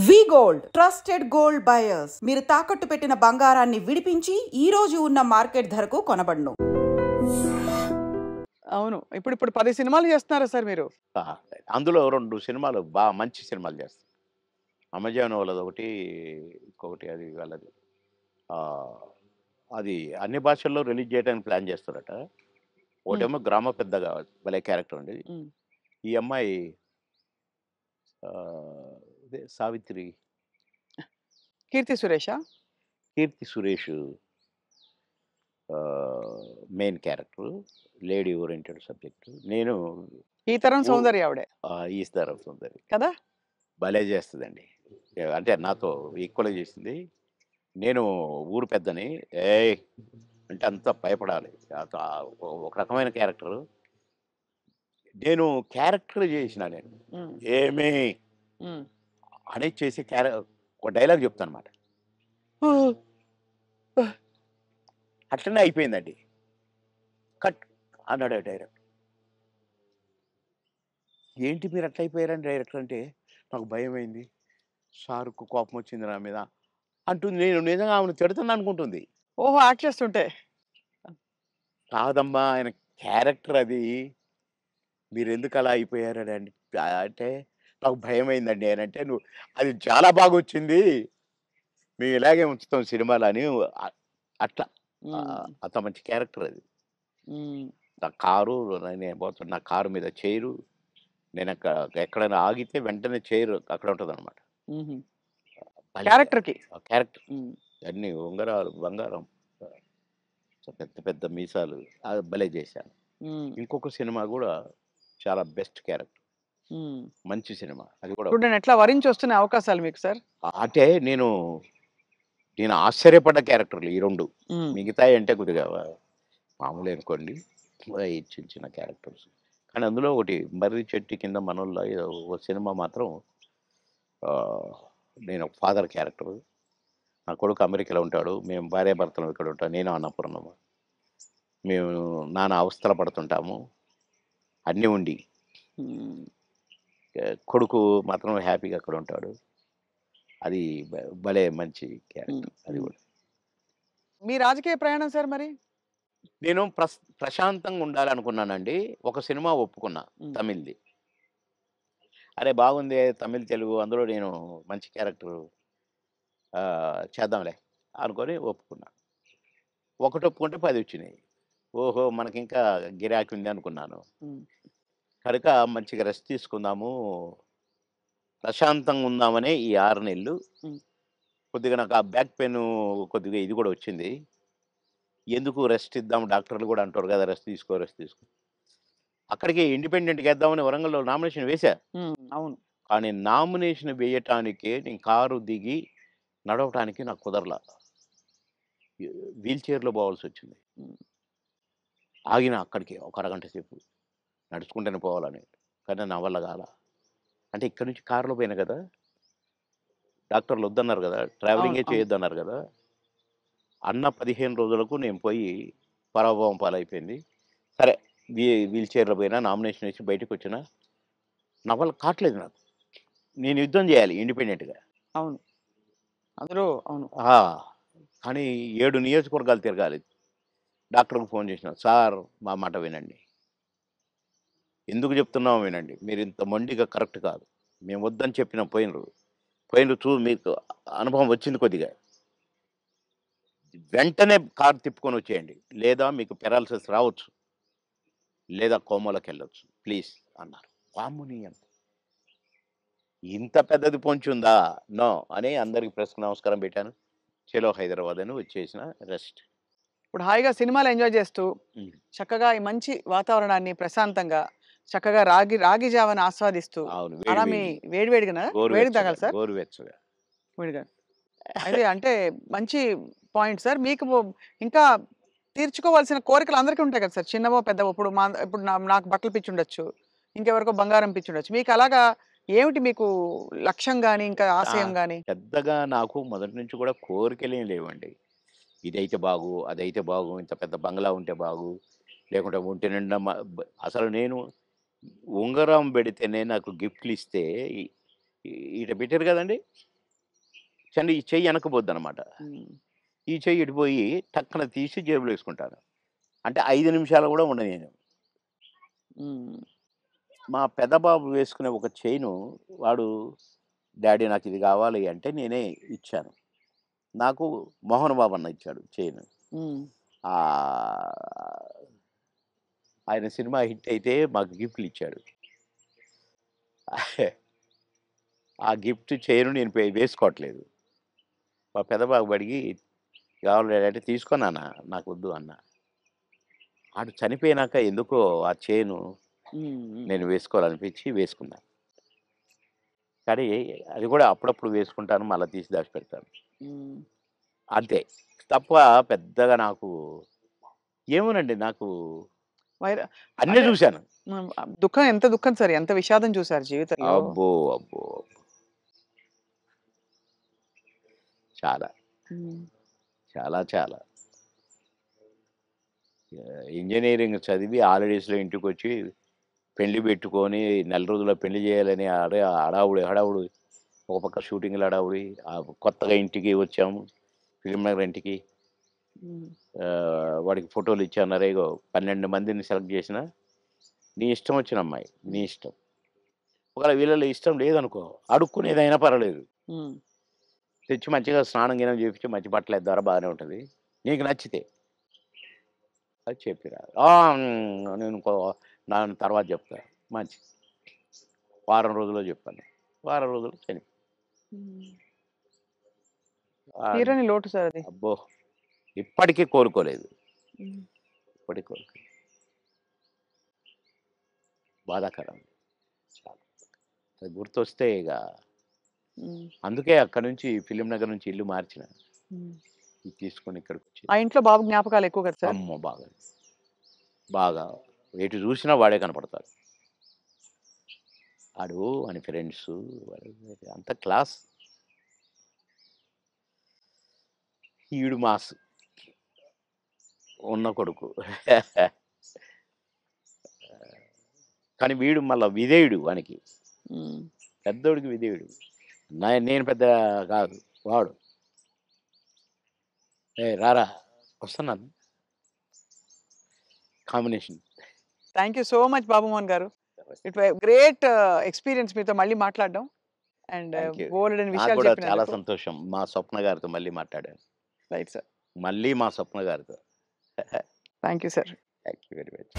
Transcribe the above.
వి gold trusted gold buyers. మీరు తాకట్టు పెట్టిన బంగారాన్ని విడిపించి ఈ రోజు ఉన్న మార్కెట్ ధరకు కొనబడును. అవును. ఇప్పుడు 10 సినిమాలు చేస్తున్నారా సార్ మీరు? ఆ! అందులో 2 సినిమాలు మంచి సినిమాలు చేస్తారు. అమెజాన్ వాళ్ళదొకటి, ఇంకొకటి అది వాళ్ళది. ఆహ్, అది అన్ని భాషల్లో రిలీజ్ చేయడానికి ప్లాన్ చేస్తారట. ఒకటేమో గ్రామ పెద్దగా భలే క్యారెక్టర్ అండి. హ్మ్. ఈ అమ్మాయి ఇదే సావిత్రి, 'కీర్తి సురేషా'? Keerthy Suresh main character. Lady oriented subject. నేను ఈ తరం ఊ సౌందర్య ఆవిడే ఈస్దారం సుందరి. కదా? భలే చేస్తదండి. అంటే నాతో ఈక్వల్‌గా చేసింది. నేను ఊరు పెద్దని, ఏయ్! అంటే అంతా భయపడాలి. ఒక రకమైన క్యారెక్టరు. నేను క్యారెక్టర్ చేసినా నేను. హ్మ్. ఏమి హ్మ్. అనేది చేసి ఒక డైలాగ్ చెప్తానన్నమాట. అట్లనే అయిపోయిందండి. కట్ అన్నాడు డైరెక్టర్. ఏంటి మీరు అట్లా అయిపోయారని డైరెక్టర్ అంటే, నాకు భయమైంది. సార్‌కు కోపం వచ్చింది నా మీద అంటుంది. నేను నిజంగా ఆమెను తిడతాను అనుకుంటుంది. ఓహో! యాక్ట్ చేస్తుంటే. కాదమ్మా ఆయన క్యారెక్టర్ అది. మీరెందుకు అలా అయిపోయారని అంటే, నాకు భయమైందండి అనంటే, నువ్వు అది చాలా బాగొచ్చింది. మేము ఇలాగే ఉంచుతాం సినిమాలో అని అట్లా. హ్మ్. అంత మంచి క్యారెక్టర్ అది. హ్మ్. నా కారు నేను పోతున్నా, నా కారు మీద చైరు. నేను ఎక్కడైనా ఆగితే వెంటనే చైర్ అక్కడ ఉంటదనమాట. హుహు. భలే క్యారెక్టర్‌కి. క్యారెక్టర్. హ్మ్. అన్నీ ఉంగరాలు, బంగారం, పెద్ద పెద్ద మీసాలు. అది భలే చేశాను. హ్మ్. ఇంకొక సినిమా గూడా చాలా బెస్ట్ క్యారెక్టర్. హ్మ్. మంచి సినిమా. అది కూడా ఇప్పుడు నేనెట్లా వరించొస్తున్నాయి అవకాశాలు మీకు సార్? అంటే నేను ఆశ్చర్యపడ్డ క్యారెక్టర్‌లు ఈ 2. హ్మ్. మిగతాయి అంటే కొద్దిగా మామూలే అనుకోండి. ఈ చిన్న చిన్న క్యారెక్టర్స్. కానీ అందులో ఒకటి 'మర్రి చెట్టు కింద మనోళ్ళ' ఏదో ఒక సినిమా మాత్రం ఆహ్, నేను ఒక ఫాదర్ క్యారెక్టరు. నా కొడుకు అమెరికాలో ఉంటాడు. మేము భార్యాభర్తలం ఇక్కడ ఉంటాం. నేను అన్నపూర్ణమ్మ. మేము నానా అవస్థలు పడుతుంటాము. అన్నీ ఉండి. హ్మ్. కొడుకు మాత్రం హ్యాపీగా అక్కడ ఉంటాడు. అది భలే మంచి హ్మ్. క్యారెక్టర్ అది హ్మ్. గూడా. మీ రాజకీయ ప్రయాణం సార్ మరి? నేను ప్రశాంతంగా ఉండాలనుకున్నానండి. ఒక సినిమా ఒప్పుకున్నా హ్మ్. తమిళ్‌ది. అరే! బాగుందే తమిళ్, తెలుగు అందులో నేను మంచి క్యారెక్టరు చేద్దాంలే అనుకోని ఒప్పుకున్నా. ఒకటి ఒప్పుకుంటే 10 వచ్చినాయి. ఓహో! మనకింకా గిరాకీ ఉంది అనుకున్నాను. హ్మ్. కనుక మంచిగా రెస్ట్ తీసుకుందాము. ప్రశాంతంగా ఉందామనే ఈ 6 నెలలు. హ్మ్. కొద్దిగా నాకు ఆ బ్యాక్ పెయిను కొద్దిగా ఇది గూడా వచ్చింది. ఎందుకు రెస్ట్ ఇద్దాం డాక్టర్లు గూడా అంటారు గదా! రెస్ట్ తీసుకో, రెస్ట్ తీసుకో. అక్కడికి ఇండిపెండెంట్‌గా ఏద్దామని వరంగల్‌లో నామినేషన్ వేశా. హ్మ్. అవును. కానీ నామినేషన్ వేయటానికే నేను కారు దిగి నడవటానికి నాకు కుదరల. వీల్ చైర్‌లో పోవాల్సొచ్చింది. హ్మ్. ఆగిన అక్కడికి ఒక అరగంట సేపు. నడుచుకుంటూనే పోవాలని. కానీ నా వల్ల గాల. అంటే ఇక్కడి నుంచి కారులో పోయినా గదా! డాక్టర్లు వద్దన్నారు గదా! అవును. ట్రావెలింగే అవును. చేయొద్దన్నారు గదా! అన్న 15 రోజులకు నేను పోయి పరాభవం పాలైపోయింది. సరే వీల్ చైర్‌లో పోయినా, నామినేషన్ ఏసి బయటకొచ్చినా, నా వల్ల కాట్లేదు నాకు. నేను యుద్ధం జేయాలి ఇండిపెండెంట్‌గా. అవును. అందులో అవును. ఆ! కానీ 7 నియోజకవర్గాలు తిరగాలి. డాక్టర్‌కి ఫోన్ చేసినా, "సార్ మా మాట వినండి. ఎందుకు చెప్తున్నామో వినండి. మీరింత మొండిగా కరెక్ట్ కాదు. మేము వద్దని చెప్పినా పోయినరు. పోయినరు మీకు అనుభవం వచ్చింది కొద్దిగా. వెంటనే కారు తిప్పుకొనొచ్చేయండి. లేదా మీకు పారాలిసిస్ రావచ్చు. లేదా కోమాలోకెళ్ళొచ్చు. ప్లీజ్" అన్నారు. వామ్మో! ఇంత పెద్దది పొంచుందా? నో అని అందరికి ప్రెస్‌కి నమస్కారం పెట్టాను. చలో హైదరాబాద్ అని వచ్చేసిన రెస్ట్. ఇప్పుడు హాయిగా సినిమాలు ఎంజాయ్ చేస్తూ, హ్మ్. చక్కగా ఈ మంచి వాతావరణాన్ని ప్రశాంతంగా, చక్కగా రాగి జావని ఆస్వాదిస్తూ, అవును. అలా మీ వేడి వేడిగానా? వేడిగా గోరువెచ్చగా, తాగాలి సార్? గోరువెచ్చగా. వేడిగా. అయితే అంటే మంచి పాయింట్ సార్. మీకు ఇంకా తీర్చుకోవాల్సిన కోరికలు అందరికీ ఉంటాయి కదా సార్! చిన్నవో, పెద్దవో. ఇప్పుడు నాకు బట్టల పిచ్చుండొచ్చు. ఇంకెవరికో బంగారం పిచ్చుండొచ్చు. మీకు అలాగా ఏమిటి మీకు లక్ష్యం గాని, ఇంకా ఆ! ఆశయం గాని? పెద్దగా నాకు మొదటి నుంచి కూడా కోరికలేం లేవండి. ఇదైతే బాగు, అదైతే బాగు, ఇంత పెద్ద బంగ్లా ఉంటే బాగు, లేకుంటే ఒంటి నిండా అసలు నేను ఉంగరం పెడితేనే నాకు గిఫ్ట్‌లిస్తే ఇ ఈడ పెట్టారు కదండీ! ఈ చెయ్యి వెనకపోద్ది అనమాట. ఈ చెయ్యి ఇటుపోయి టక్కన తీసి జేబులో వేసుకుంటాను. అంటే 5 నిమిషాలు కూడా ఉండను. మా పెద్ద బాబు వేసుకునే ఒక చైను వాడు, డాడీ నాకు ఇది కావాలి అంటే నేనే ఇచ్చాను. నాకు మోహన్ బాబు అన్న ఇచ్చాడు చైన్. ఆయన సినిమా హిట్ అయితే మాకు గిఫ్ట్లు ఇచ్చాడు. ఆ గిఫ్ట్ చైన్ నేను వేసుకోవట్లేదు. మా పెద్ద బాబు అడిగి కావాలి అంటే తీసుకున్నానా, నాకు వద్దు అన్న. ఆడు చనిపోయినాక ఎందుకో ఆ చైను నేను వేసుకోవాలనిపించి వేసుకున్నా. కానీ అది కూడా అప్పుడప్పుడు వేసుకుంటాను, మళ్ళీ తీసి దాచిపెడతాను అంతే తప్ప పెద్దగా నాకు ఏమోనండి. నాకు అన్నీ చూశాను. దుఃఖం ఎంత దుఃఖం సార్, ఎంత విషాదం చూసారు జీవితంలో. అబ్బో అబ్బో చాలా చాలా చాలా ఇంజనీరింగ్ చదివి హాలిడేస్లో ఇంటికి వచ్చి పెళ్లి పెట్టుకొని నెల రోజుల్లో పెళ్లి చేయాలని హడావుడి ఒక పక్క షూటింగ్లు హడావుడి. కొత్తగా ఇంటికి వచ్చాము, ఫిలిం నగర్ ఇంటికి. వాడికి ఫోటోలు ఇచ్చాను. ఇగో 12 మందిని సెలెక్ట్ చేసిన, నీ ఇష్టం వచ్చిన అమ్మాయి, నీ ఇష్టం. ఒకవేళ వీళ్ళలో ఇష్టం లేదనుకో, అడుక్కునేదైనా పర్వాలేదు, తెచ్చి మంచిగా స్నానం గినం చేపించి మంచి బట్టలు ద్వారా బాగానే ఉంటుంది, నీకు నచ్చితే అది చెప్పిరా. నేను నా తర్వాత చెప్తా. మంచి వారం రోజుల్లో చెప్పాను. వారం రోజుల్లో చనిపోయి. తీరని లోటు సార్ అది. అబ్బో ఇప్పటికీ కోరుకోలేదు, ఇప్పటికీ కోరుకోలేదు. బాధాకరం చాలా. అది గుర్తొస్తే ఇక అందుకే అక్కడ నుంచి ఫిలిం నగర్ నుంచి ఇల్లు మార్చిన, ఇది తీసుకొని ఇక్కడికి వచ్చి. ఆ ఇంట్లో బాబు జ్ఞాపకాలు ఎక్కువ కదా సార్. అమ్మో బాగా బాగా ఎటు చూసినా వాడే కనపడతాడు. వాడు అని ఫ్రెండ్స్ అంత క్లాస్. ఈడు మాస్ ఉన్న కొడుకు. కానీ వీడు మళ్ళీ విధేయుడు. వానికి పెద్దోడికి విధేయుడు. నేను పెద్ద కాదు, వాడు రారా వస్తున్నాను కాంబినేషన్. Thank you so much Babu Mohan garu. It great experience మీతో మళ్ళీ మాట్లాడడం. అండ్ బోల్డ్ అని విషయాలు చాలా చెప్పినందుకు. సంతోషం. మా స్వప్న గారితో మళ్ళీ మాట్లాడాను. Right sir. మళ్ళీ మా స్వప్న గారితో. Thank you sir. Thank you very much.